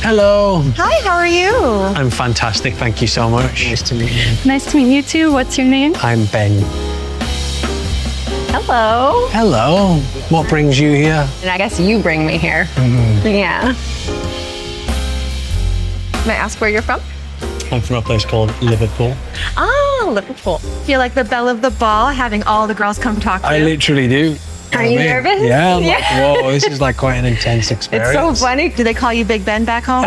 Hello. Hi, how are you? I'm fantastic, thank you so much. Nice to meet you. Nice to meet you too. What's your name? I'm Ben. Hello. Hello. What brings you here? And I guess you bring me here. Yeah. May I ask where you're from? I'm from a place called Liverpool. Oh, Liverpool. Feel like the belle of the ball, having all the girls come talk to I you. literally do. Are you nervous? Yeah, I'm like, whoa, this is like quite an intense experience. It's so funny. Do they call you Big Ben back home?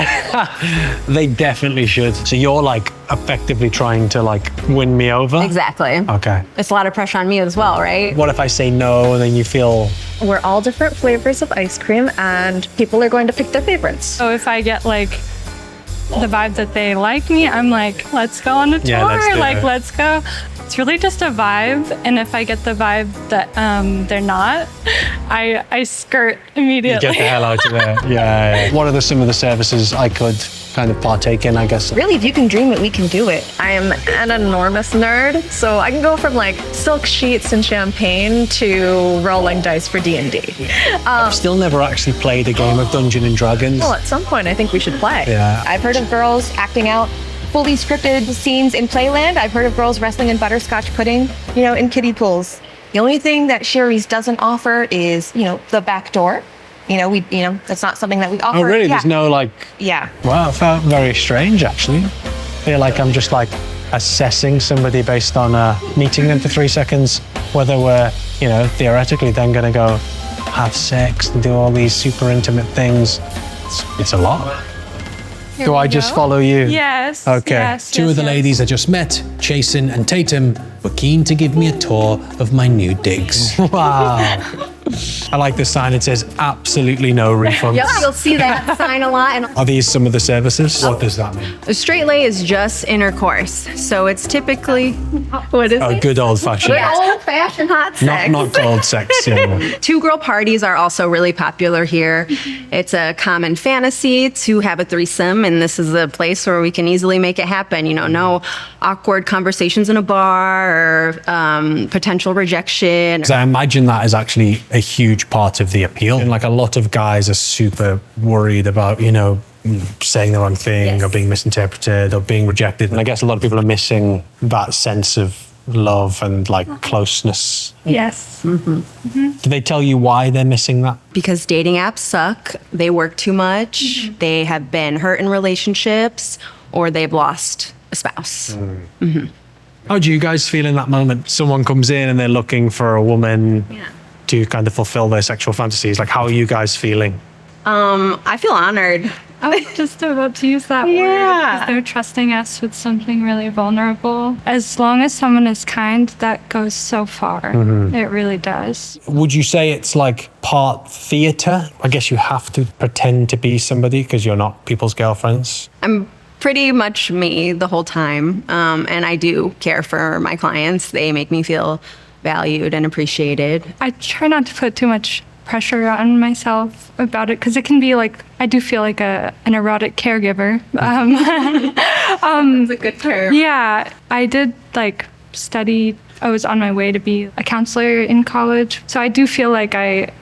They definitely should. So you're like effectively trying to like win me over? Exactly. Okay. It's a lot of pressure on me as well, right? What if I say no and then you feel... We're all different flavors of ice cream and people are going to pick their favorites. So if I get like the vibe that they like me, I'm like, let's go on a tour. Yeah, let's do it. Let's go. It's really just a vibe, and if I get the vibe that they're not, I skirt immediately. You get the hell out of there. Yeah. What are some of the services I could kind of partake in, I guess? Really, if you can dream it, we can do it. I am an enormous nerd, so I can go from like silk sheets and champagne to rolling dice for D&D. I've still never actually played a game of Dungeons and Dragons. Well, at some point, I think we should play. Yeah. I've heard of girls acting out fully scripted scenes in Playland. I've heard of girls wrestling in butterscotch pudding, in kiddie pools. The only thing that Sheri's doesn't offer is, the back door. That's not something that we offer. Oh, really? Yeah. There's no like... Yeah. Wow, it felt very strange, actually. I feel like I'm just like assessing somebody based on meeting them for 3 seconds, whether we're, theoretically then going to go have sex and do all these super intimate things. It's a lot. Here Do we I just go. follow you? Yes. Okay. Yes, Two of the ladies I just met, Jason and Tatum, were keen to give me a tour of my new digs. Wow. I like the sign. It says absolutely no refunds. Yep, you'll see that sign a lot. And Are these some of the services? What does that mean? A straight lay is just intercourse. So it's typically, what is Oh, it? good old fashioned. good old-fashioned hot sex. Not cold sex. Yeah. Two-girl parties are also really popular here. It's a common fantasy to have a threesome, and this is a place where we can easily make it happen. No awkward conversations in a bar or potential rejection. So I imagine that is actually a huge part of the appeal. And like a lot of guys are super worried about, saying the wrong thing or being misinterpreted or being rejected. And I guess a lot of people are missing that sense of love and like closeness. Yes. Do they tell you why they're missing that? Because dating apps suck, they work too much, they have been hurt in relationships, or they've lost a spouse. How do you guys feel in that moment? Someone comes in and they're looking for a woman to kind of fulfill their sexual fantasies. Like, how are you guys feeling? I feel honored. I was just about to use that word. Because they're trusting us with something really vulnerable. As long as someone is kind, that goes so far. It really does. Would you say it's like part theater? I guess you have to pretend to be somebody because you're not people's girlfriends. I'm pretty much me the whole time, and I do care for my clients. They make me feel valued and appreciated. I try not to put too much pressure on myself about it because it can be like, I do feel like an erotic caregiver. That's a good term. Yeah, I did like study. I was on my way to be a counselor in college. So I do feel like I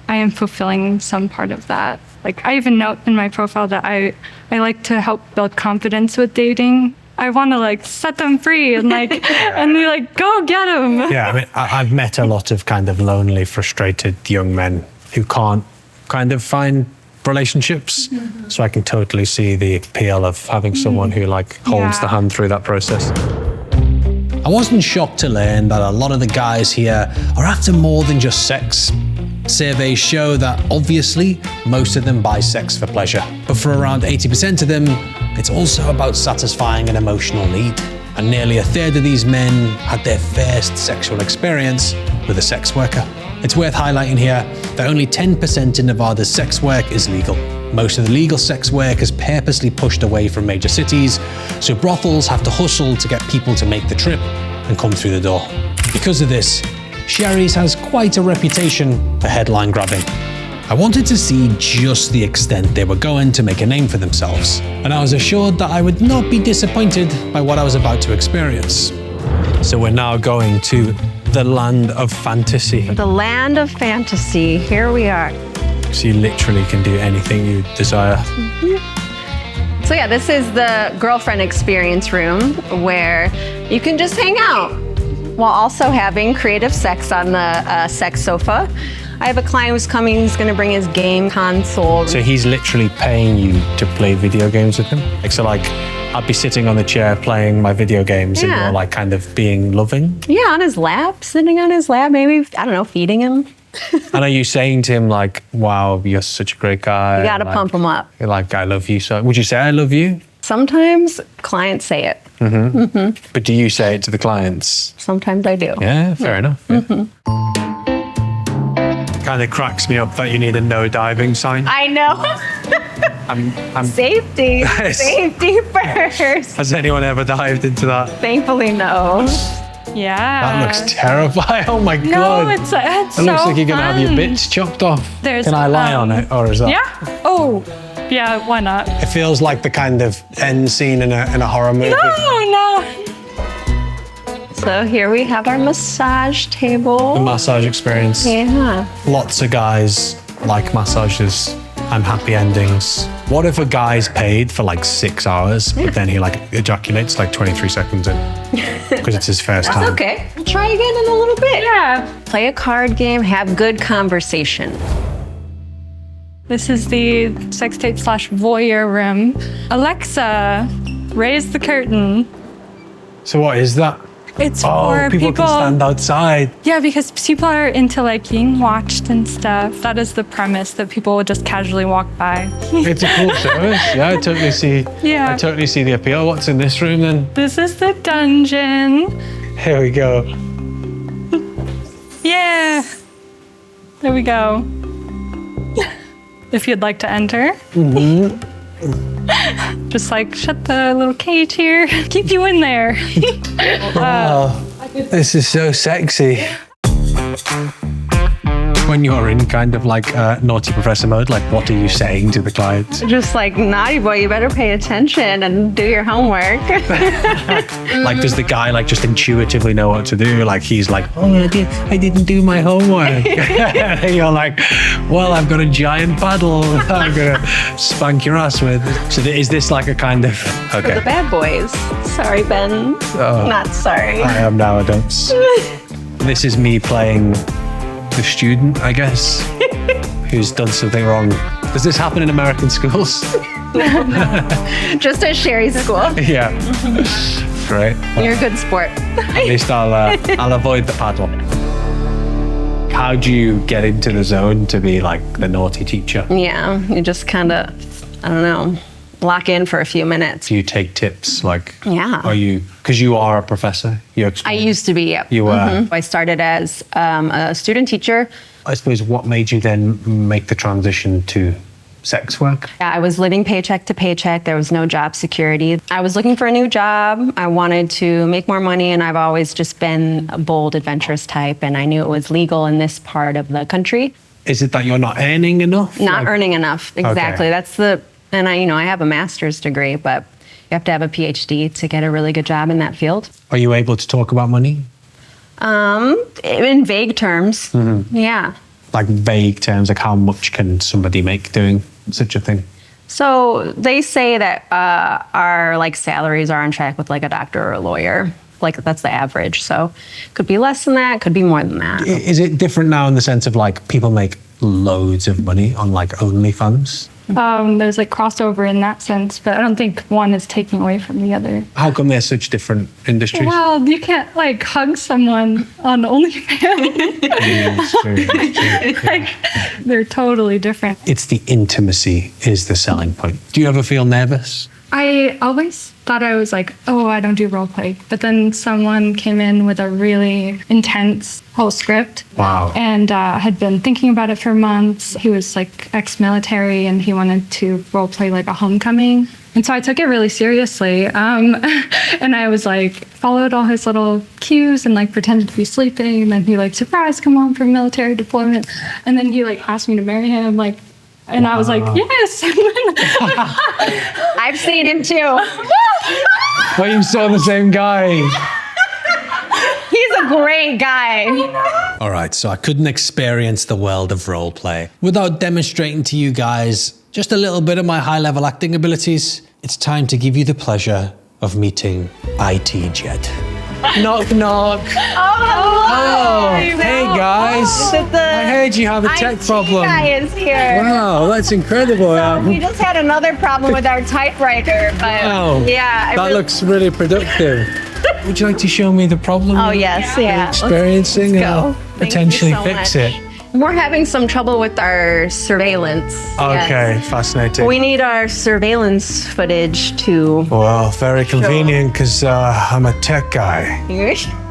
am fulfilling some part of that. Like I even note in my profile that I like to help build confidence with dating. I want to like set them free and like, and they're like, go get them. Yeah, I mean, I've met a lot of kind of lonely, frustrated young men who can't kind of find relationships. So I can totally see the appeal of having someone who like holds the hand through that process. I wasn't shocked to learn that a lot of the guys here are after more than just sex. Surveys show that obviously most of them buy sex for pleasure, but for around 80% of them, it's also about satisfying an emotional need. And nearly a third of these men had their first sexual experience with a sex worker. It's worth highlighting here that only 10% in Nevada's sex work is legal. Most of the legal sex work is purposely pushed away from major cities, so brothels have to hustle to get people to make the trip and come through the door. Because of this, Sheri's has quite a reputation for headline grabbing. I wanted to see just the extent they were going to make a name for themselves, and I was assured that I would not be disappointed by what I was about to experience. So we're now going to the land of fantasy. The land of fantasy, here we are. So you literally can do anything you desire. So yeah, this is the girlfriend experience room where you can just hang out while also having creative sex on the sex sofa. I have a client who's coming, he's gonna bring his game console. So he's literally paying you to play video games with him? Like, so like, I'd be sitting on the chair playing my video games and you're like kind of being loving? Yeah, on his lap, sitting on his lap, maybe, I don't know, feeding him. And are you saying to him like, wow, you're such a great guy? You gotta like, pump him up. You're like, I love you so. Would you say I love you? Sometimes clients say it. But do you say it to the clients? Sometimes I do. Yeah, fair enough. Yeah. Kind of cracks me up that you need a no diving sign. I know. I'm Safety. Safety first. Has anyone ever dived into that? Thankfully, no. Yeah. That looks terrifying. Oh my No, God. it's It so looks like you're going to have your fun. bits chopped off. There's, Can I lie on it? Or is that? Yeah. Oh, yeah, why not? It feels like the kind of end scene in a horror movie. No. So here we have our massage table. The massage experience. Yeah. Lots of guys like massages and happy endings. What if a guy's paid for like 6 hours, but then he like ejaculates like 23 seconds in? Because it's his first time. Okay. We'll try again in a little bit. Yeah. Play a card game, have good conversation. This is the sex tape / voyeur room. Alexa, raise the curtain. So what is that? It's Oh, for people can stand outside. Yeah, because people are into like being watched and stuff. That is the premise, that people will just casually walk by. It's a cool service. Yeah, I totally see. Yeah. I totally see the appeal. What's in this room then? This is the dungeon. Here we go. Yeah. There we go. If you'd like to enter. Just like shut the little cage here. Keep you in there. This is so sexy. When you're in kind of like naughty professor mode, like what are you saying to the client? Just like, naughty boy, you better pay attention and do your homework. Like, does the guy like just intuitively know what to do? Like he's like, oh, I didn't do my homework. And you're like, well, I've got a giant paddle I'm gonna spank your ass with. So is this like a kind of, okay. The bad boys. Sorry, Ben. Not sorry. I am now a dunce. This is me playing the student, I guess, who's done something wrong. Does this happen in American schools? Just at Sheri's school. Yeah. Great. You're a good sport. At least I'll avoid the paddle. How do you get into the zone to be like the naughty teacher? Yeah, you just kind of, I don't know, lock in for a few minutes. Do you take tips? Like, Yeah. Are you, because you are a professor? I used to be, yeah. You were. I started as a student teacher. I suppose what made you then make the transition to sex work? I was living paycheck to paycheck. There was no job security. I was looking for a new job. I wanted to make more money, and I've always just been a bold, adventurous type, and I knew it was legal in this part of the country. Is it that you're not earning enough? Not earning enough, exactly. Okay. That's the, and I have a master's degree, but you have to have a PhD to get a really good job in that field. Are you able to talk about money? In vague terms, yeah. Like vague terms, like how much can somebody make doing such a thing? So they say that our like salaries are on track with like a doctor or a lawyer. Like that's the average. So could be less than that, could be more than that. Is it different now in the sense of like people make loads of money on like OnlyFans? There's like crossover in that sense, but I don't think one is taking away from the other. How come they're such different industries? Well, you can't like hug someone on OnlyFans. Like, they're totally different. It's the intimacy is the selling point. Do you ever feel nervous? I always thought I was like, oh, I don't do role play. But then someone came in with a really intense whole script. Wow. And had been thinking about it for months. He was like ex-military and he wanted to role play like a homecoming. And so I took it really seriously. And I was like, followed all his little cues and like pretended to be sleeping. And then he like, surprise, come home from military deployment. And then he like asked me to marry him. Like, and I was like, yes. I've seen him too. Well, you saw the same guy. He's a great guy. All right, so I couldn't experience the world of roleplay without demonstrating to you guys just a little bit of my high-level acting abilities. it's time to give you the pleasure of meeting IT Jed. Knock, knock. Oh, hey guys. I heard you have a tech problem. Guy is here. Wow, that's incredible. We just had another problem with our typewriter, but Wow. yeah. That looks really productive. Would you like to show me the problem Oh yes, yeah. experiencing Let's go. and Thank you potentially so fix much. it? We're having some trouble with our surveillance. Okay, Yes. fascinating. We need our surveillance footage to. Well, very convenient because I'm a tech guy.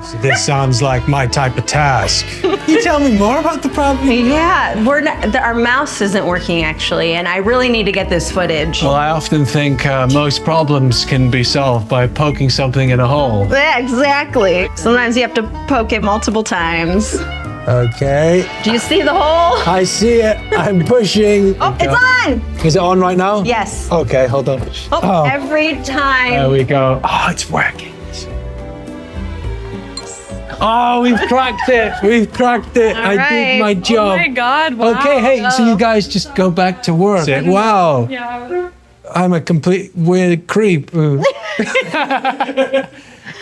So this sounds like my type of task. Can you tell me more about the problem? Yeah, our mouse isn't working actually, and I really need to get this footage. Well, I often think most problems can be solved by poking something in a hole. Yeah, exactly. Sometimes you have to poke it multiple times. Okay. Do you see the hole? I see it. I'm pushing. Oh, it's on! Is it on right now? Yes. Okay, hold on. Oh, every time. There we go. Oh, it's working. Oh, we've cracked it. We've cracked it. I did my job. Oh my God, wow. Okay, hey, so you guys just go back to work. Wow. Yeah. I'm a complete weird creep.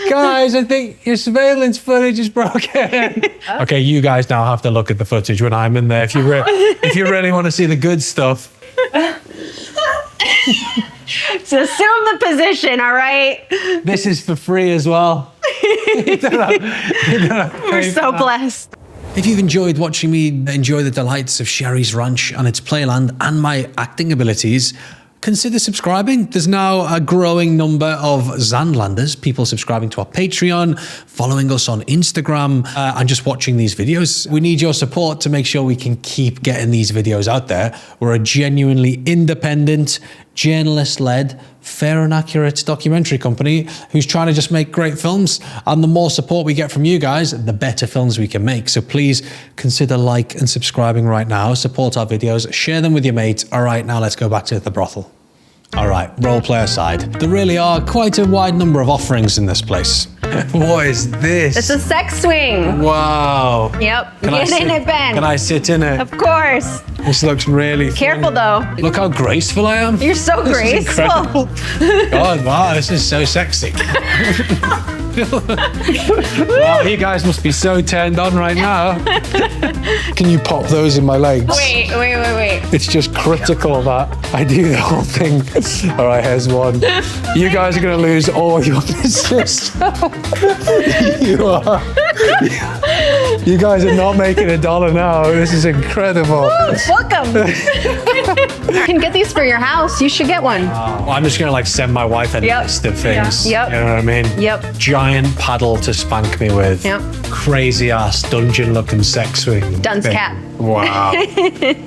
Guys, I think your surveillance footage is broken. Okay, you guys now have to look at the footage when I'm in there if you really want to see the good stuff. So assume the position, all right? This is for free as well. We're so blessed. If you've enjoyed watching me enjoy the delights of Sheri's ranch and its playland and my acting abilities, consider subscribing. There's now a growing number of Zandlanders, people subscribing to our Patreon, following us on Instagram, and just watching these videos. We need your support to make sure we can keep getting these videos out there. We're a genuinely independent, journalist-led, fair and accurate documentary company who's trying to just make great films. And the more support we get from you guys, the better films we can make. So please consider like and subscribing right now. Support our videos, share them with your mates. All right, now let's go back to the brothel. All right, roleplay aside, there really are quite a wide number of offerings in this place. What is this? It's a sex swing. Wow. Yep. Can I Get in sit- it, Ben. Can I sit in it? Of course. This looks really Careful fun. though. Look how graceful I am. You're so This is graceful. incredible. God, wow, this is so sexy. Wow, you guys must be so turned on right now. Can you pop those in my legs? Wait. It's just critical that I do the whole thing. All right, here's one. You guys are going to lose all your business. You are. You guys are not making $1 now. This is incredible. Welcome. You can get these for your house. You should get one. Well, I'm just going to like send my wife a Yep. list of things. Yeah. Yep. You know what I mean? Yep. Giant paddle to spank me with. Yep. Crazy ass dungeon looking sex swing. Dunce thing. cap. Wow.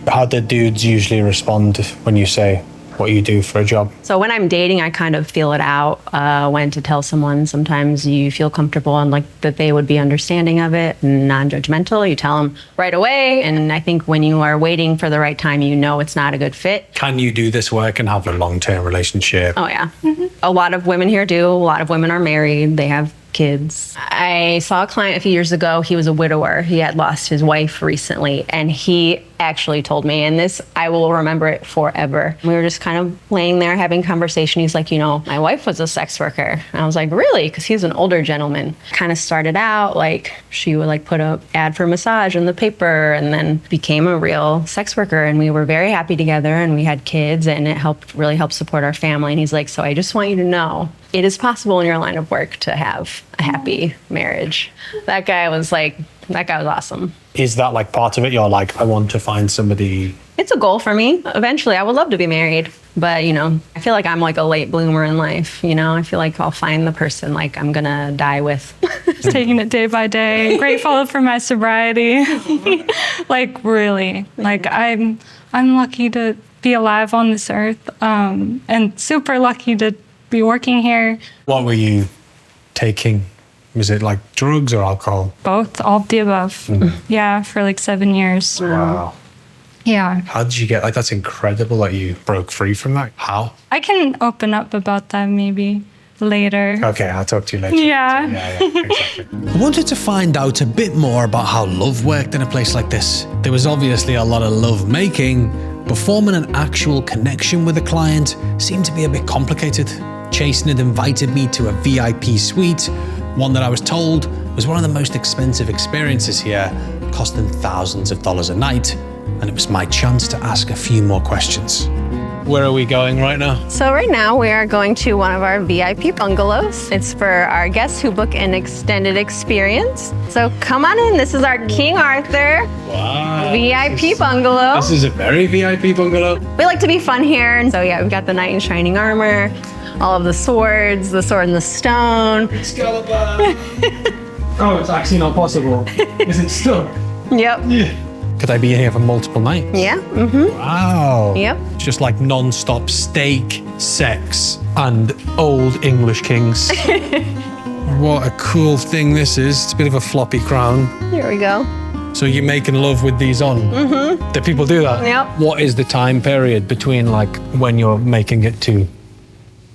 How do dudes usually respond when you say what you do for a job? So when I'm dating, I kind of feel it out when to tell someone. Sometimes you feel comfortable and like that they would be understanding of it and non-judgmental. You tell them right away. And I think when you are waiting for the right time, you know it's not a good fit. Can you do this work and have a long-term relationship? Oh yeah. A lot of women here do. A lot of women are married. They have kids. I saw a client a few years ago. He was a widower. He had lost his wife recently, and he actually told me, and this, I will remember it forever. We were just kind of laying there having conversation. He's like, you know, my wife was a sex worker. And I was like, really? Because he's an older gentleman. Kind of started out like she would like put an ad for massage in the paper and then became a real sex worker. And we were very happy together and we had kids and it really helped support our family. And he's like, so I just want you to know, it is possible in your line of work to have a happy marriage. That guy was awesome. Is that like part of it? You're like, I want to find somebody. It's a goal for me. Eventually, I would love to be married. But, you know, I feel like I'm like a late bloomer in life. You know, I feel like I'll find the person like I'm going to die with. Just taking it day by day. Grateful for my sobriety. Like, really. Like, I'm lucky to be alive on this earth and super lucky to be working here. What were you taking? Was it like drugs or alcohol? Both, all of the above. Yeah, for like 7 years. Wow. Yeah. How did you get, like, that's incredible that you broke free from that. How? I can open up about that maybe later. Okay, I'll talk to you later. Yeah. Yeah, exactly. I wanted to find out a bit more about how love worked in a place like this. There was obviously a lot of love making, But forming an actual connection with a client seemed to be a bit complicated. Jason had invited me to a VIP suite, one that I was told was one of the most expensive experiences here, costing thousands of dollars a night, and it was my chance to ask a few more questions. Where are we going right now? So right now we are going to one of our VIP bungalows. It's for our guests who book an extended experience. So come on in. This is our King Arthur VIP bungalow. This is a very VIP bungalow. We like to be fun here. And so yeah, we've got the knight in shining armor, all of the swords, the sword and the stone. Excalibur. Oh, it's actually not possible. Is it stuck? Yep. Yeah. Could I be here for multiple nights? Yeah. Wow. Yep. It's just like non-stop steak, sex, and old English kings. What a cool thing this is. It's a bit of a floppy crown. Here we go. So you're making love with these on? Mm-hmm. Do people do that? Yep. What is the time period between like when you're making it to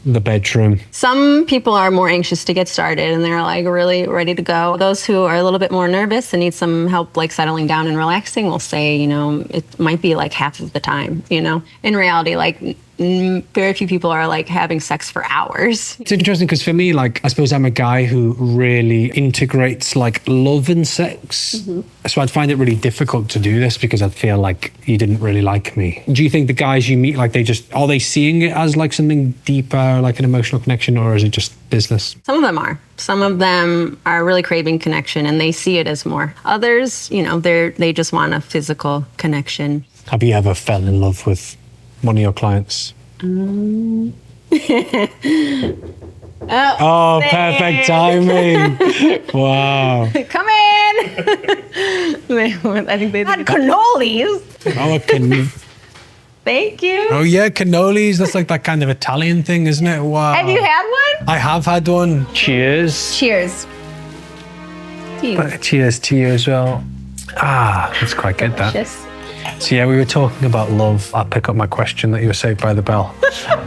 the bedroom? Some people are more anxious to get started and they're like really ready to go. Those who are a little bit more nervous and need some help like settling down and relaxing will say, you know, it might be like half of the time, you know. In reality, like very few people are like having sex for hours. It's interesting because for me, like, I suppose I'm a guy who really integrates like love and sex. Mm-hmm. So I'd find it really difficult to do this because I'd feel like you didn't really like me. Do you think the guys you meet, like are they seeing it as like something deeper, like an emotional connection, or is it just business? Some of them are. Some of them are really craving connection and they see it as more. Others, you know, they just want a physical connection. Have you ever fell in love with one of your clients? Oh, Perfect timing. Wow. Come in. I think they had cannolis. Thank you. Oh yeah, cannolis. That's like that kind of Italian thing, isn't it? Wow. Have you had one? I have had one. Cheers. Cheers. Cheers to you as well. That's quite good, that. Delicious. So yeah, we were talking about love. I'll pick up my question that you were saved by the bell.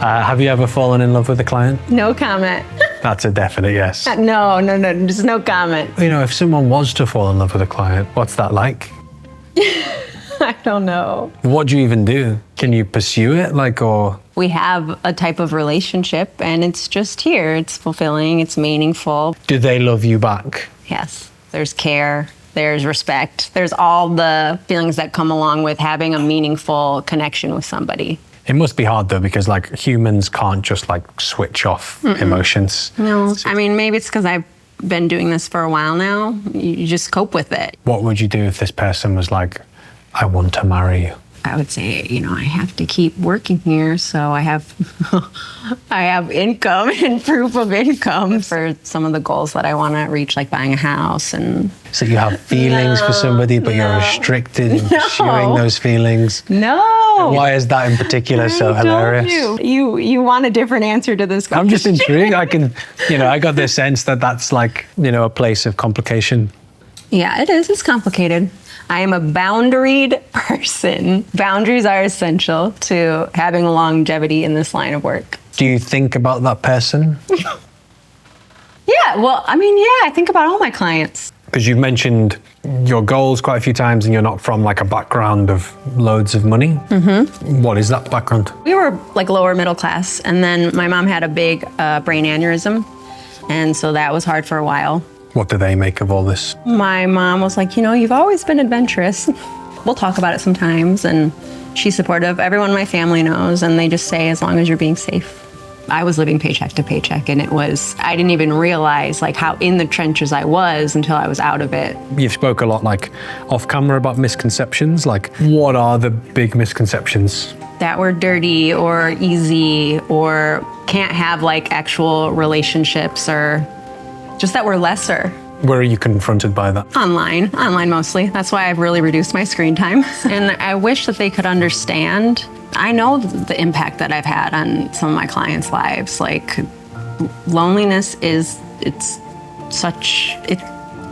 Have you ever fallen in love with a client? No comment. That's a definite yes. No, just no comment. You know, if someone was to fall in love with a client, what's that like? I don't know. What do you even do? Can you pursue it, or? We have a type of relationship and it's just here. It's fulfilling, it's meaningful. Do they love you back? Yes, there's care. There's respect. There's all the feelings that come along with having a meaningful connection with somebody. It must be hard though, because like humans can't just like switch off emotions. No, I mean, maybe it's because I've been doing this for a while now. You just cope with it. What would you do if this person was like, I want to marry you? I would say, you know, I have to keep working here, so I have income and proof of income for some of the goals that I want to reach, like buying a house and. So you have feelings for somebody, but you're restricted in pursuing those feelings. No. Why is that in particular so hilarious? You want a different answer to this question. I'm just intrigued. I got this sense that that's like, a place of complication. Yeah, it is. It's complicated. I am a boundaried person. Boundaries are essential to having longevity in this line of work. Do you think about that person? Yeah, well, I think about all my clients. Because you've mentioned your goals quite a few times and you're not from like a background of loads of money. Mm-hmm. What is that background? We were like lower middle class, and then my mom had a big brain aneurysm, and so that was hard for a while. What do they make of all this? My mom was like, you've always been adventurous. We'll talk about it sometimes, and she's supportive. Everyone in my family knows, and they just say, as long as you're being safe. I was living paycheck to paycheck, and I didn't even realize like how in the trenches I was until I was out of it. You've spoke a lot like off camera about misconceptions. Like, what are the big misconceptions? That we're dirty or easy or can't have like actual relationships, or just that we're lesser. Where are you confronted by that? Online mostly. That's why I've really reduced my screen time. And I wish that they could understand. I know the impact that I've had on some of my clients' lives. Like, loneliness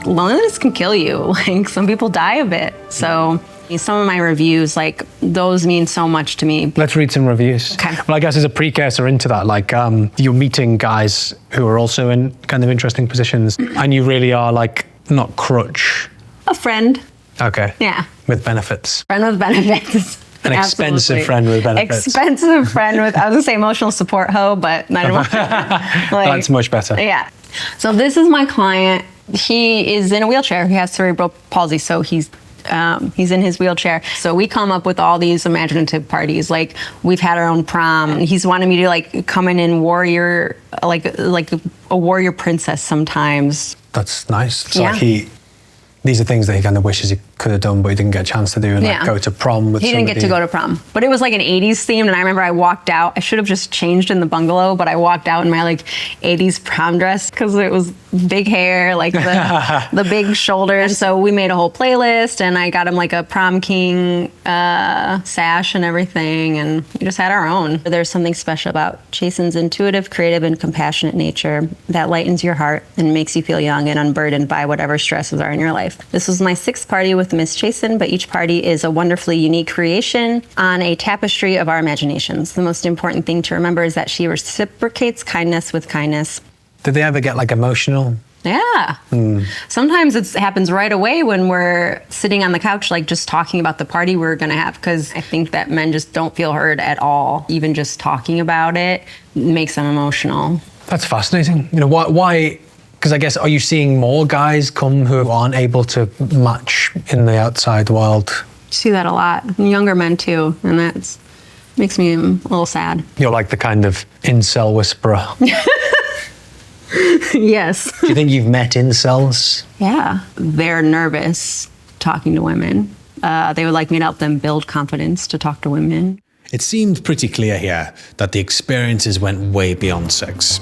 loneliness can kill you. Like, some people die of it. So some of my reviews, like, those mean so much to me. Let's read some reviews. Okay. Well, I guess as a precursor into that, like, you're meeting guys who are also in kind of interesting positions, and you really are like not crutch. A friend. Okay. Yeah. With benefits. Friend with benefits. An expensive Absolutely. friend with benefits. Expensive friend with, I was gonna say emotional support hoe, but I don't want That's much better. Yeah. So this is my client. He is in a wheelchair. He has cerebral palsy, so he's in his wheelchair. So we come up with all these imaginative parties. Like we've had our own prom. He's wanted me to like come in and warrior, like a warrior princess sometimes. That's nice. So Yeah. like these are things that he kind of wishes he could have done, but he didn't get a chance to do, and like Yeah. go to prom with He didn't get to somebody. go to prom, but it was like an 80s theme. And I remember I walked out. I should have just changed in the bungalow, but I walked out in my like 80s prom dress because it was big hair, like the big shoulders. So we made a whole playlist, and I got him like a prom king sash and everything, and we just had our own. There's something special about Chasen's intuitive, creative, and compassionate nature that lightens your heart and makes you feel young and unburdened by whatever stresses are in your life. This was my 6th party with Miss Chasen, but each party is a wonderfully unique creation on a tapestry of our imaginations. The most important thing to remember is that she reciprocates kindness with kindness. Did they ever get like emotional? Yeah. Sometimes it happens right away when we're sitting on the couch, like just talking about the party we're going to have, because I think that men just don't feel heard at all. Even just talking about it makes them emotional. That's fascinating. You know, why? Because I guess, are you seeing more guys come who aren't able to match in the outside world? See that a lot. Younger men too, and that makes me a little sad. You're like the kind of incel whisperer. Yes. Do you think you've met incels? Yeah. They're nervous talking to women. They would like me to help them build confidence to talk to women. It seemed pretty clear here that the experiences went way beyond sex.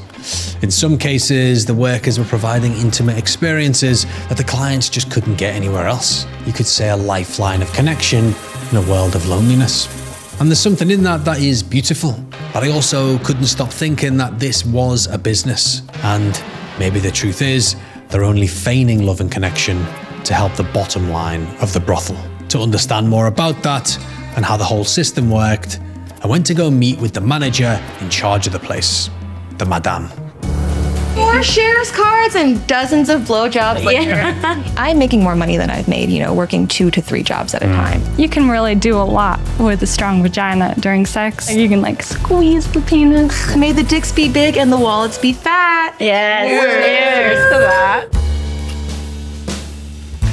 In some cases, the workers were providing intimate experiences that the clients just couldn't get anywhere else. You could say a lifeline of connection in a world of loneliness. And there's something in that is beautiful. But I also couldn't stop thinking that this was a business. And maybe the truth is, they're only feigning love and connection to help the bottom line of the brothel. To understand more about that and how the whole system worked, I went to go meet with the manager in charge of the place, the madame. 4 shares cards and dozens of blowjobs later. I'm making more money than I've made, working 2 to 3 jobs at a time. You can really do a lot with a strong vagina during sex. You can like squeeze the penis. May the dicks be big and the wallets be fat. Yes. Cheers to that.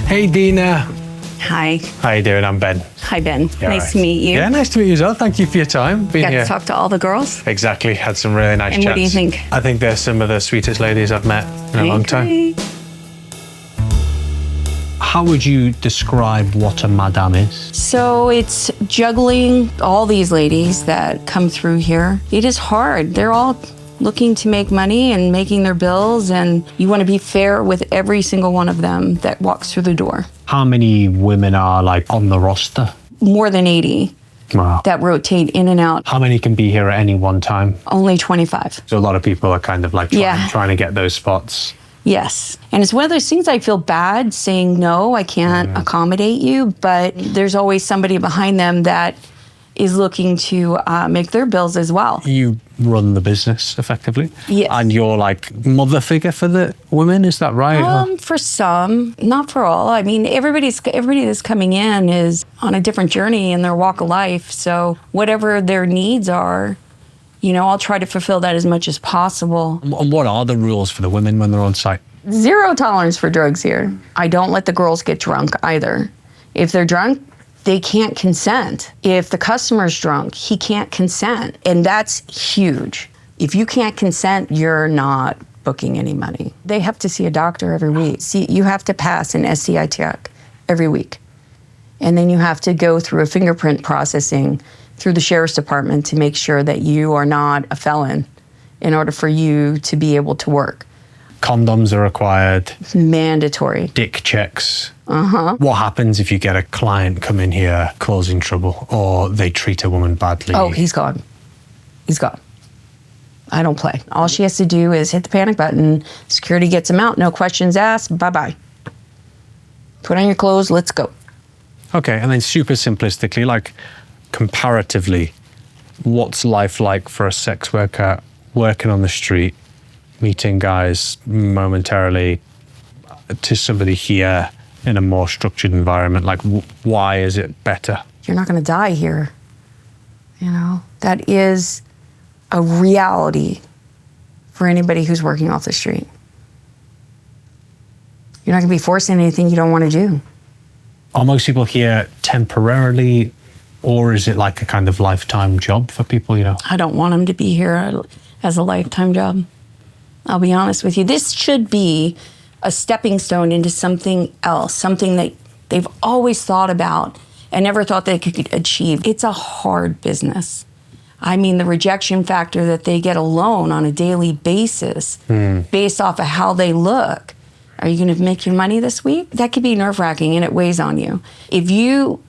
Hey, Dina. Hi. How you doing? I'm Ben. Hi, Ben. Yeah, Nice right. to meet you. Yeah, nice to meet you as well. Thank you for your time being Got here. to talk to all the girls. Exactly. Had some really nice And chats. what do you think? I think they're some of the sweetest ladies I've met in a long time. Okay. How would you describe what a madame is? So it's juggling all these ladies that come through here. It is hard. They're all looking to make money and making their bills, and you want to be fair with every single one of them that walks through the door. How many women are like on the roster? More than 80 Wow. that rotate in and out. How many can be here at any one time? Only 25. So a lot of people are kind of like trying to get those spots. Yes. And it's one of those things I feel bad saying, no, I can't accommodate you, but there's always somebody behind them that is looking to make their bills as well. You run the business effectively. Yes. And you're like mother figure for the women, is that right? For some, not for all. I mean, everybody that's coming in is on a different journey in their walk of life. So whatever their needs are, I'll try to fulfill that as much as possible. And what are the rules for the women when they're on site? 0 tolerance for drugs here. I don't let the girls get drunk either. If they're drunk, they can't consent. If the customer's drunk, he can't consent. And that's huge. If you can't consent, you're not booking any money. They have to see a doctor every week. See, you have to pass an SCI check every week. And then you have to go through a fingerprint processing through the sheriff's department to make sure that you are not a felon in order for you to be able to work. Condoms are required. It's mandatory. Dick checks. What happens if you get a client come in here causing trouble or they treat a woman badly? Oh, he's gone. He's gone. I don't play. All she has to do is hit the panic button. Security gets him out. No questions asked. Bye-bye. Put on your clothes. Let's go. Okay, and then super simplistically, like comparatively, what's life like for a sex worker working on the street, meeting guys momentarily, to somebody here in a more structured environment? Like, why is it better? You're not going to die here. You know, that is a reality for anybody who's working off the street. You're not going to be forcing anything you don't want to do. Are most people here temporarily, or is it like a kind of lifetime job for people, you know? I don't want them to be here as a lifetime job. I'll be honest with you. This should be a stepping stone into something else, something that they've always thought about and never thought they could achieve. It's a hard business. I mean, the rejection factor that they get alone on a daily basis based off of how they look. Are you going to make your money this week? That could be nerve-wracking, and it weighs on you. If you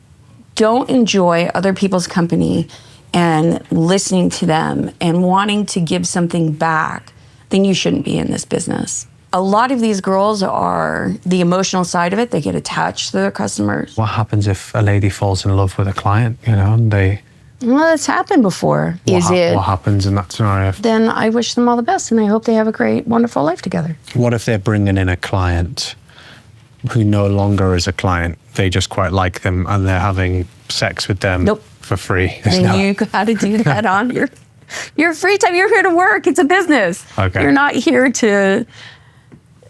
don't enjoy other people's company and listening to them and wanting to give something back, then you shouldn't be in this business. A lot of these girls are the emotional side of it. They get attached to their customers. What happens if a lady falls in love with a client, you know, and they... Well, it's happened before. What happens in that scenario? Then I wish them all the best, and I hope they have a great, wonderful life together. What if they're bringing in a client who no longer is a client? They just quite like them, and they're having sex with them for free. Then you got to do that on your free time. You're here to work. It's a business. Okay. You're not here to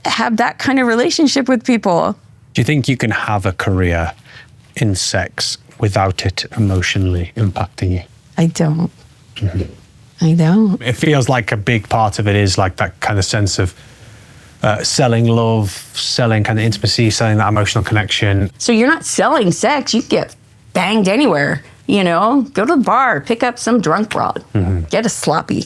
have that kind of relationship with people. Do you think you can have a career in sex without it emotionally impacting you? I don't. I don't. It feels like a big part of it is like that kind of sense of selling love, selling kind of intimacy, selling that emotional connection. So you're not selling sex. You can get banged anywhere, you know? Go to the bar, pick up some drunk broad, get a sloppy.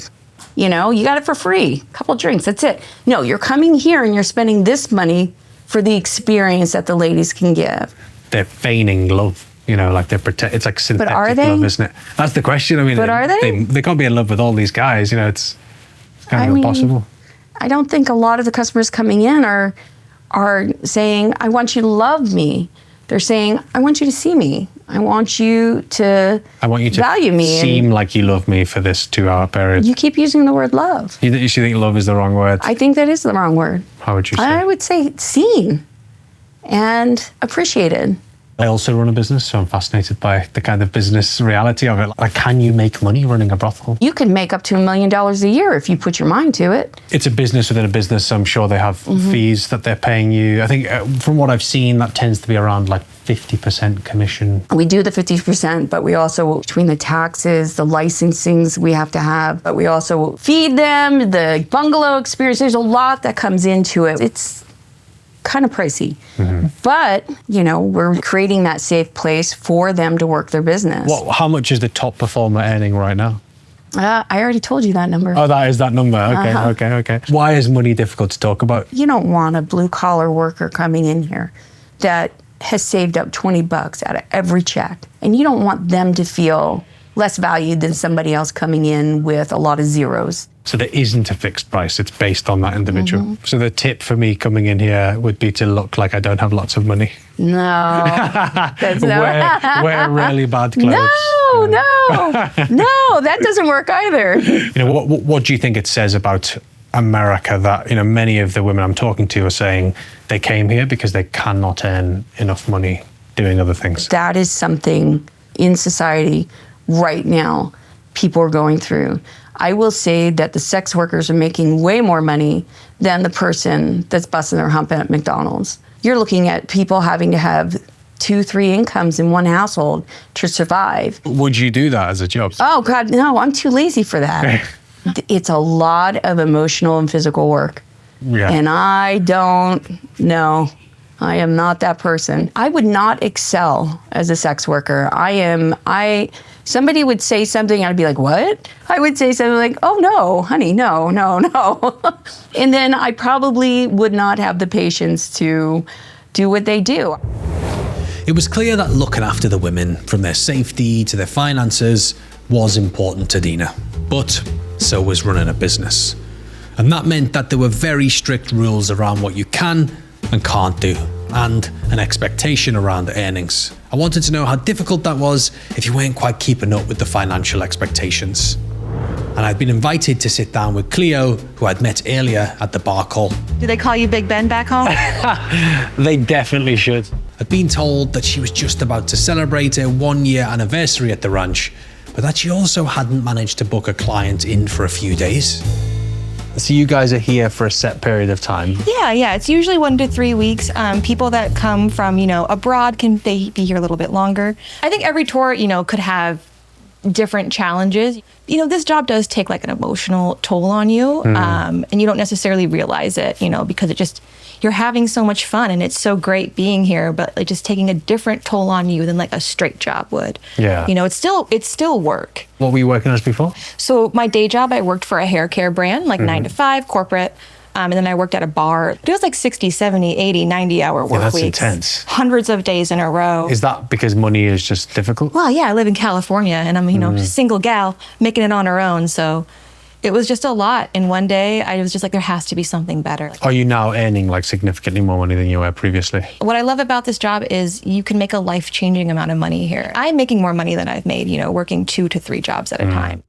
You know, you got it for free. A couple drinks, that's it. No, you're coming here and you're spending this money for the experience that the ladies can give. They're feigning love. You know, like it's like synthetic are they? love, isn't it? That's the question. I mean, But are they? They can't be in love with all these guys. You know, it's kind of impossible. I don't think a lot of the customers coming in are saying, I want you to love me. They're saying, I want you to see me. I want you to value me. Seem like you love me for this 2-hour period. You keep using the word love. You think love is the wrong word? I think that is the wrong word. How would you say? I would say seen and appreciated. I also run a business, so I'm fascinated by the kind of business reality of it. Like, can you make money running a brothel? You can make up to $1 million a year if you put your mind to it. It's a business within a business, so I'm sure they have fees that they're paying you. I think from what I've seen, that tends to be around like 50% commission. We do the 50%, but we also, between the taxes, the licensings we have to have, but we also feed them, the bungalow experience. There's a lot that comes into it. It's kind of pricey, but you know, we're creating that safe place for them to work their business. How much is the top performer earning right now? I already told you that number. Oh, that is that number. Okay. Why is money difficult to talk about? You don't want a blue collar worker coming in here that has saved up $20 out of every check, and you don't want them to feel less valued than somebody else coming in with a lot of zeros. So there isn't a fixed price, it's based on that individual. So the tip for me coming in here would be to look like I don't have lots of money. No. That's wear really bad clothes. No, that doesn't work either. You know, what do you think it says about America that, you know, many of the women I'm talking to are saying they came here because they cannot earn enough money doing other things? That is something in society right now people are going through. I will say that the sex workers are making way more money than the person that's busting their hump at McDonald's. You're looking at people having to have 2-3 incomes in one household to survive. Would you do that as a job? Oh God, no, I'm too lazy for that. It's a lot of emotional and physical work. Yeah. And I don't I am not that person. I would not excel as a sex worker. Somebody would say something, I'd be like, what? I would say something like, oh no, honey, no. And then I probably would not have the patience to do what they do. It was clear that looking after the women, from their safety to their finances, was important to Dina. But so was running a business. And that meant that there were very strict rules around what you can and can't do, and an expectation around earnings. I wanted to know how difficult that was if you weren't quite keeping up with the financial expectations. And I'd been invited to sit down with Cleo, who I'd met earlier at the bar call. Do they call you Big Ben back home? They definitely should. I'd been told that she was just about to celebrate her 1-year anniversary at the ranch, but that she also hadn't managed to book a client in for a few days. So you guys are here for a set period of time? Yeah. It's usually 1 to 3 weeks. People that come from, abroad they be here a little bit longer. I think every tour, could have different challenges. This job does take like an emotional toll on you, and you don't necessarily realize it, because you're having so much fun and it's so great being here, but like just taking a different toll on you than like a straight job would. Yeah. It's still work. What were you working as before? So my day job, I worked for a hair care brand, like 9 to 5 corporate. And then I worked at a bar. It was like 60, 70, 80, 90-hour work that's weeks. Intense. Hundreds of days in a row. Is that because money is just difficult? Well, yeah, I live in California and I'm, single gal making it on her own. So it was just a lot. And one day I was just like, there has to be something better. Are you now earning like significantly more money than you were previously? What I love about this job is you can make a life-changing amount of money here. I'm making more money than I've made, working 2 to 3 jobs at a time.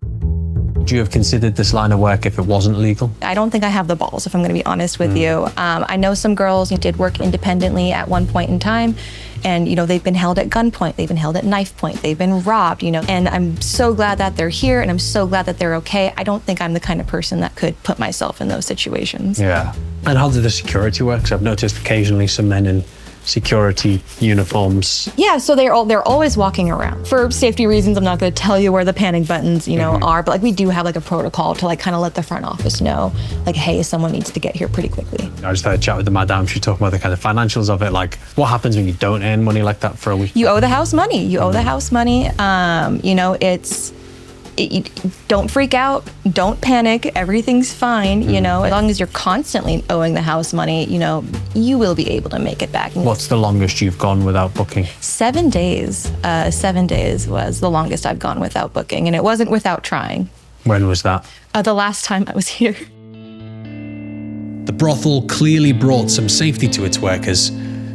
Would you have considered this line of work if it wasn't legal? I don't think I have the balls, if I'm going to be honest with you. I know some girls who did work independently at one point in time, and they've been held at gunpoint, they've been held at knife point, they've been robbed, and I'm so glad that they're here, and I'm so glad that they're okay. I don't think I'm the kind of person that could put myself in those situations. Yeah. And how did the security work? 'Cause I've noticed occasionally some men in security uniforms. Yeah, so they're always walking around. For safety reasons, I'm not going to tell you where the panic buttons, are, but like we do have like a protocol to like kind of let the front office know, like, hey, someone needs to get here pretty quickly. I just had a chat with the madam. She talked about the kind of financials of it. Like, what happens when you don't earn money like that for a week? You owe the house money. You owe the house money. Don't freak out. Don't panic. Everything's fine. As long as you're constantly owing the house money, you will be able to make it back. What's the longest you've gone without booking? 7 days. 7 days was the longest I've gone without booking, and it wasn't without trying. When was that? The last time I was here. The brothel clearly brought some safety to its workers,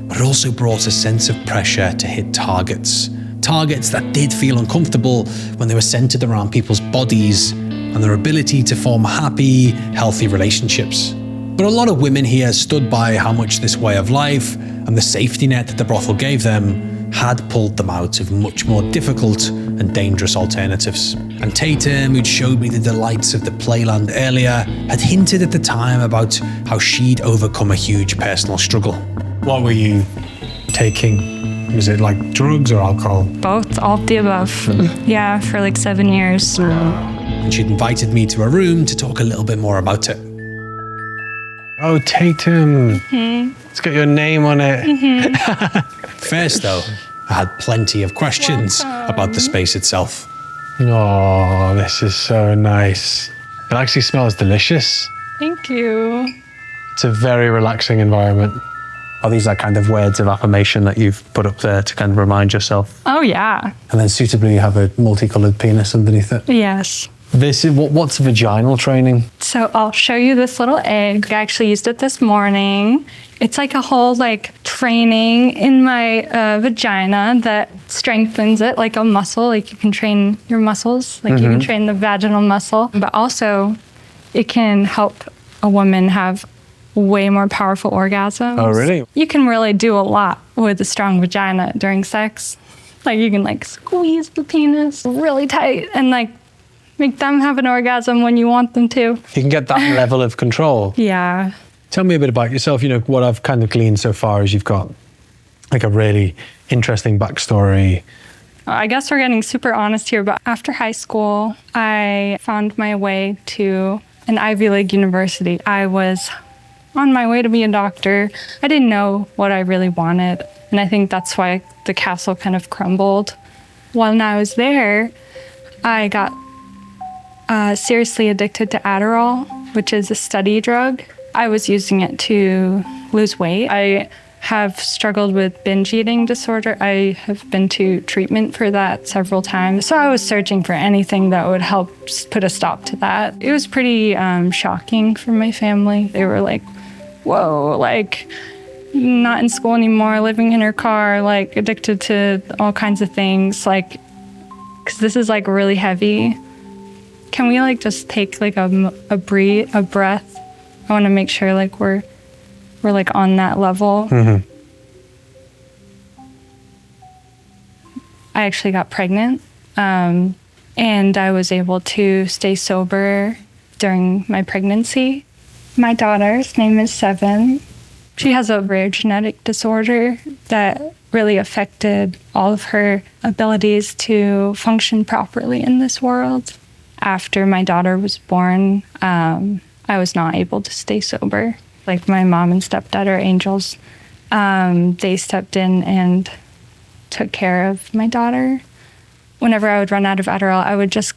but it also brought a sense of pressure to hit targets. Targets that did feel uncomfortable when they were centered around people's bodies and their ability to form happy, healthy relationships. But a lot of women here stood by how much this way of life and the safety net that the brothel gave them had pulled them out of much more difficult and dangerous alternatives. And Tatum, who'd showed me the delights of the playland earlier, had hinted at the time about how she'd overcome a huge personal struggle. What were you taking? Was it like drugs or alcohol? Both, all of the above. Yeah, for like 7 years. And she'd invited me to her room to talk a little bit more about it. Oh, Tatum. It's got your name on it. First, though, I had plenty of questions about the space itself. Oh, this is so nice. It actually smells delicious. Thank you. It's a very relaxing environment. Are these like kind of words of affirmation that you've put up there to kind of remind yourself? Oh, yeah. And then suitably you have a multicolored penis underneath it. Yes. This is what's vaginal training? So I'll show you this little egg. I actually used it this morning. It's like a whole like training in my vagina that strengthens it like a muscle. Like you can train your muscles, like you can train the vaginal muscle, but also it can help a woman have way more powerful orgasms. Oh, really? You can really do a lot with a strong vagina during sex. Like you can like squeeze the penis really tight and like make them have an orgasm when you want them to. You can get that level of control. Yeah. Tell me a bit about yourself. What I've kind of gleaned so far is you've got like a really interesting backstory. I guess we're getting super honest here, but after high school, I found my way to an Ivy League university. I was on my way to be a doctor. I didn't know what I really wanted, and I think that's why the castle kind of crumbled. When I was there, I got seriously addicted to Adderall, which is a study drug. I was using it to lose weight. I have struggled with binge eating disorder. I have been to treatment for that several times. So I was searching for anything that would help put a stop to that. It was pretty shocking for my family. They were like, whoa, like not in school anymore, living in her car, like addicted to all kinds of things, like, because this is like really heavy. Can we like just take like a breath? I want to make sure like we're like on that level. I actually got pregnant. and I was able to stay sober during my pregnancy. My daughter's name is Seven. She has a rare genetic disorder that really affected all of her abilities to function properly in this world. After my daughter was born, I was not able to stay sober. Like, my mom and stepdad are angels. They stepped in and took care of my daughter. Whenever I would run out of Adderall, I would just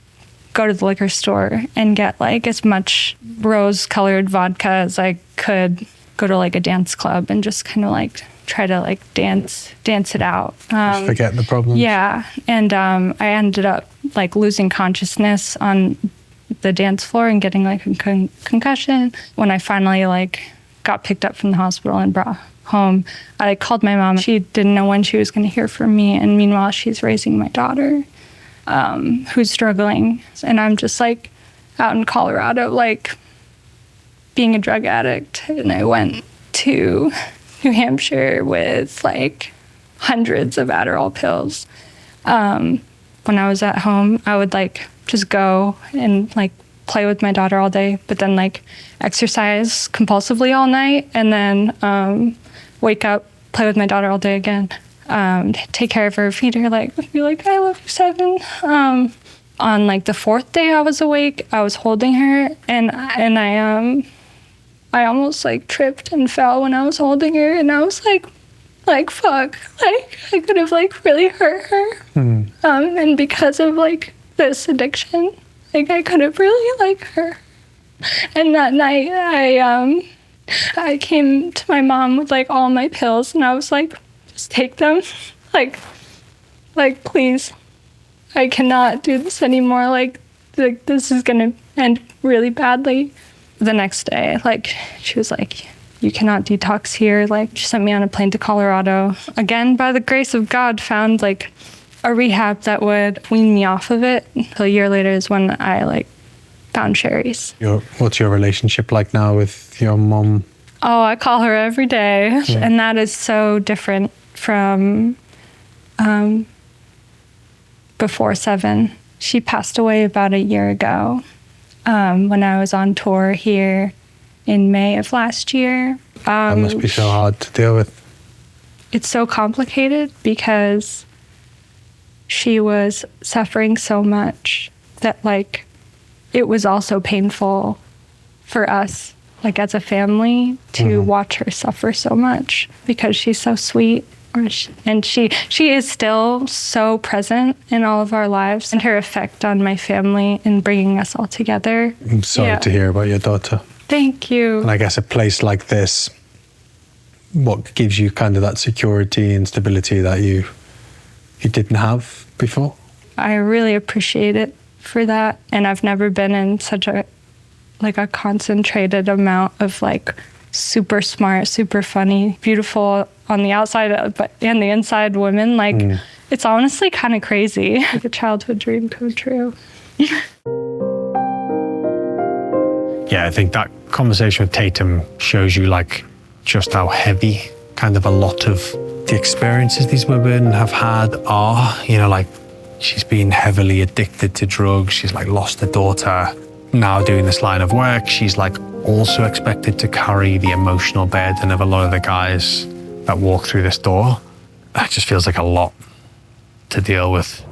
go to the liquor store and get like as much rose-colored vodka as I could, go to like a dance club and just kind of like try to like dance it out. Just forget the problem. Yeah, and I ended up like losing consciousness on the dance floor and getting like a concussion. When I finally like got picked up from the hospital and brought home, I called my mom. She didn't know when she was going to hear from me, and meanwhile she's raising my daughter, who's struggling, and I'm just like out in Colorado, like being a drug addict. And I went to New Hampshire with like hundreds of Adderall pills. When I was at home, I would like just go and like play with my daughter all day, but then like exercise compulsively all night, and then wake up, play with my daughter all day again, take care of her, feed her, like be like, I love you, Seven. On like the fourth day I was awake, I was holding her, and I almost like tripped and fell when I was holding her, and I was like fuck, like I could have like really hurt her. And because of like this addiction, like I could have really like hurt her. And that night I came to my mom with like all my pills, and I was like, just take them, like please, I cannot do this anymore, like this is gonna end really badly. The next day, like she was like, you cannot detox here. Like, she sent me on a plane to Colorado. Again, by the grace of God, found like a rehab that would wean me off of it. So a year later is when I like found Sheri's. What's your relationship like now with your mom? Oh, I call her every day. Yeah. And that is so different from before Seven. She passed away about a year ago when I was on tour here in May of last year. That must be so hard to deal with. It's so complicated because she was suffering so much that like it was also painful for us, like as a family, to watch her suffer so much, because she's so sweet. And she is still so present in all of our lives, and her effect on my family in bringing us all together. I'm sorry to hear about your daughter. Thank you. And I guess a place like this, what gives you kind of that security and stability that you didn't have before? I really appreciate it for that. And I've never been in such a concentrated amount of like super smart, super funny, beautiful on the outside, but and the inside women. Like it's honestly kind of crazy. Like a childhood dream come true. Yeah, I think that conversation with Tatum shows you like just how heavy kind of a lot of the experiences these women have had are. You know, like she's been heavily addicted to drugs. She's like lost her daughter. Now doing this line of work, she's like also expected to carry the emotional burden of a lot of the guys that walk through this door. That just feels like a lot to deal with.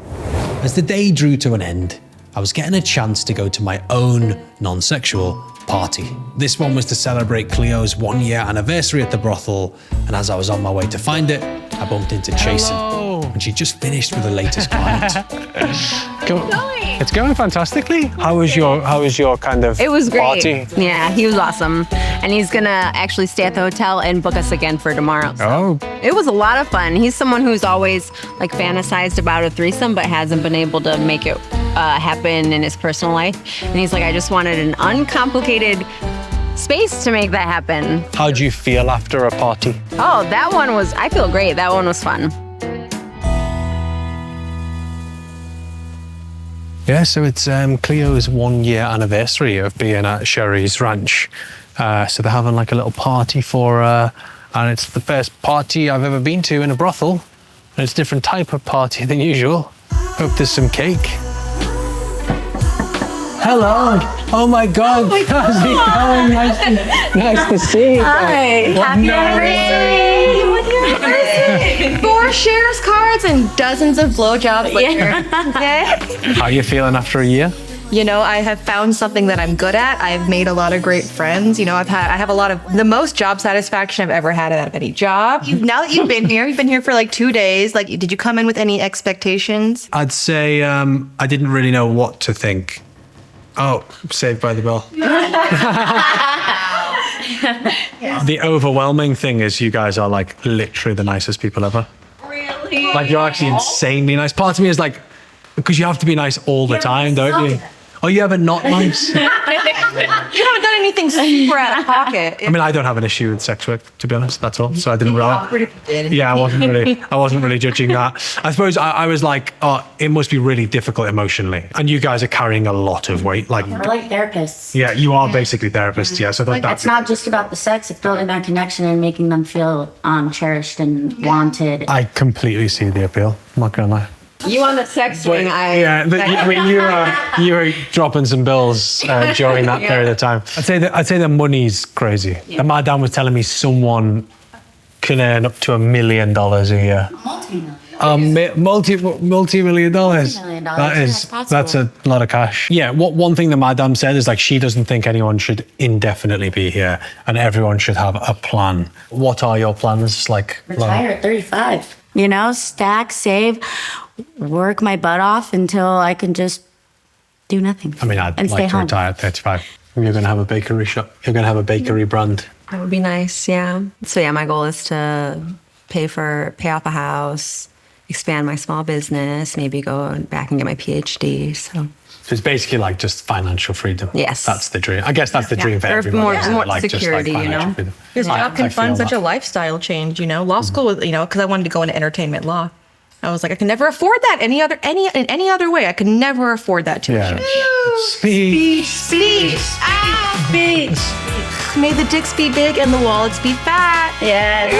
As the day drew to an end, I was getting a chance to go to my own non-sexual party. This one was to celebrate Cleo's 1-year anniversary at the brothel, and as I was on my way to find it, I bumped into Jason, and she just finished with the latest client. It's going fantastically. How was your kind of It was great. party? Yeah, he was awesome. And he's gonna actually stay at the hotel and book us again for tomorrow. So it was a lot of fun. He's someone who's always like fantasized about a threesome, but hasn't been able to make it happen in his personal life. And he's like, I just wanted an uncomplicated space to make that happen. How do you feel after a party? Oh, I feel great. That one was fun. Yeah, so it's Cleo's 1-year anniversary of being at Sheri's ranch. So they're having like a little party for her, and it's the first party I've ever been to in a brothel. And it's a different type of party than usual. Hope there's some cake. Hello. Oh my God. How's it going? Nice to see you. Hi. Happy anniversary. 4 shares cards and dozens of blowjobs later. Yeah. How are you feeling after a year? You know, I have found something that I'm good at. I've made a lot of great friends. You know, I have a lot of the most job satisfaction I've ever had out of any job. Now that you've been here for like 2 days. Like, did you come in with any expectations? I'd say I didn't really know what to think. Oh, Saved by the Bell. The overwhelming thing is you guys are like literally the nicest people ever. Really? Like you're actually insanely nice. Part of me is like, because you have to be nice all the time, don't you? Oh, you ever not nice? You haven't done anything super out of pocket. I mean, I don't have an issue with sex work, to be honest. That's all. So I didn't really. Yeah, I wasn't really judging that. I suppose I was like, oh, it must be really difficult emotionally. And you guys are carrying a lot of weight. Like, We're like therapists. yeah, you are basically therapists. Yeah, so that's It's not just about the sex, it's building that connection and making them feel cherished and wanted. I completely see the appeal. I'm not gonna lie. You on the sex swing, I mean, you were dropping some bills during that period of time. I'd say the money's crazy. Yeah. And my dad was telling me someone can earn up to $1 million a year. Multi-million dollars. That's a lot of cash. Yeah. One thing that my dad said is like she doesn't think anyone should indefinitely be here, and everyone should have a plan. What are your plans? Like Retire at 35. You know, stack, save, work my butt off until I can just do nothing. I mean, I'd like to retire at 35. You're going to have a bakery shop. You're going to have a bakery brand. That would be nice, yeah. So yeah, my goal is to pay off a house, expand my small business, maybe go back and get my PhD. So it's basically like just financial freedom. Yes. That's the dream. I guess that's the dream for everybody. More like, security, just like you know? freedom. This job can fund such that. a lifestyle change, you know. Law school was, you know, because I wanted to go into entertainment law. I was like, I can never afford that in any other way. I could never afford that tuition. Yeah. Speech. Speech. May the dicks be big and the wallets be fat. Yes.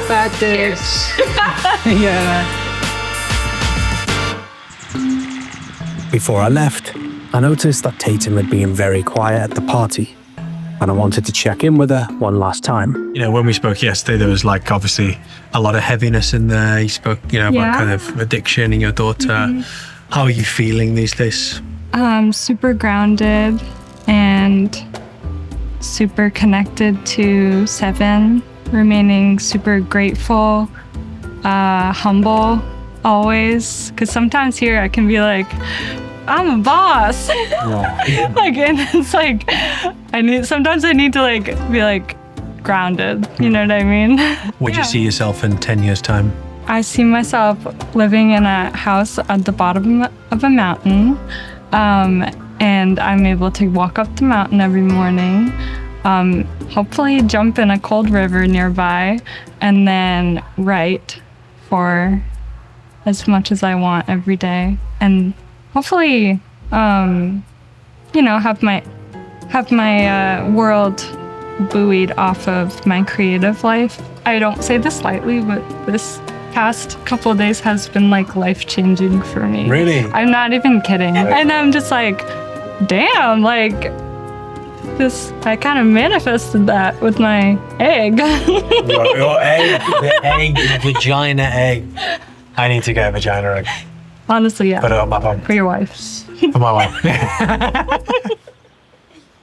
Fat dicks. Yeah. Before I left, I noticed that Tatum had been very quiet at the party, and I wanted to check in with her one last time. You know, when we spoke yesterday, there was like obviously a lot of heaviness in there. You spoke, you know, about kind of addiction and your daughter. Mm-hmm. How are you feeling these days? Super grounded and super connected to Seven, remaining super grateful, humble always. Because sometimes here I can be like, I'm a boss. Yeah. Like, and it's like, sometimes I need to like be like grounded. You know what I mean? Where do you see yourself in 10 years' time? I see myself living in a house at the bottom of a mountain. And I'm able to walk up the mountain every morning. Hopefully jump in a cold river nearby, and then write for as much as I want every day. And hopefully, you know, have my world buoyed off of my creative life. I don't say this lightly, but this past couple of days has been like life-changing for me. Really? I'm not even kidding. And I'm just like, damn, like this, I kind of manifested that with my egg. Your egg, the vagina egg. I need to get a vagina egg. Honestly, yeah. Put it on my phone. For your wife. For my wife.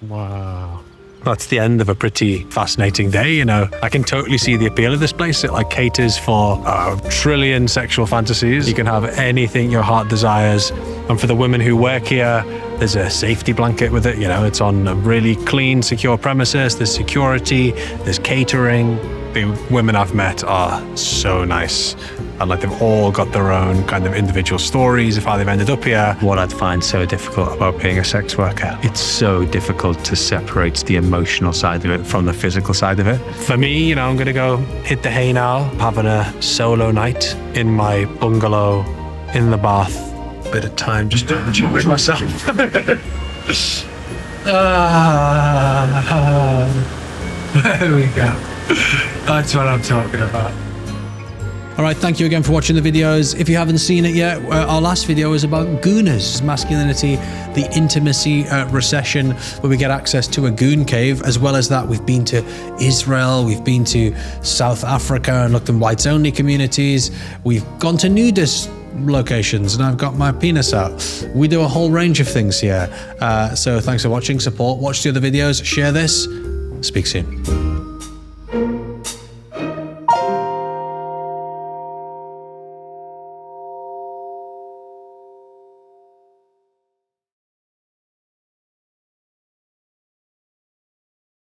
Wow. That's the end of a pretty fascinating day, you know. I can totally see the appeal of this place. It like caters for a trillion sexual fantasies. You can have anything your heart desires. And for the women who work here, there's a safety blanket with it. You know, it's on a really clean, secure premises. There's security, there's catering. The women I've met are so nice. And like they've all got their own kind of individual stories of how they've ended up here. What I'd find so difficult about being a sex worker, it's so difficult to separate the emotional side of it from the physical side of it. For me, you know, I'm gonna go hit the hay now, having a solo night in my bungalow, in the bath. Bit of time just to enjoy myself. There we go. That's what I'm talking about. All right, thank you again for watching the videos. If you haven't seen it yet, our last video is about gooners, masculinity, the intimacy recession, where we get access to a goon cave. As well as that, we've been to Israel, we've been to South Africa and looked in whites only communities. We've gone to nudist locations and I've got my penis out. We do a whole range of things here. So thanks for watching, support, watch the other videos, share this. Speak soon.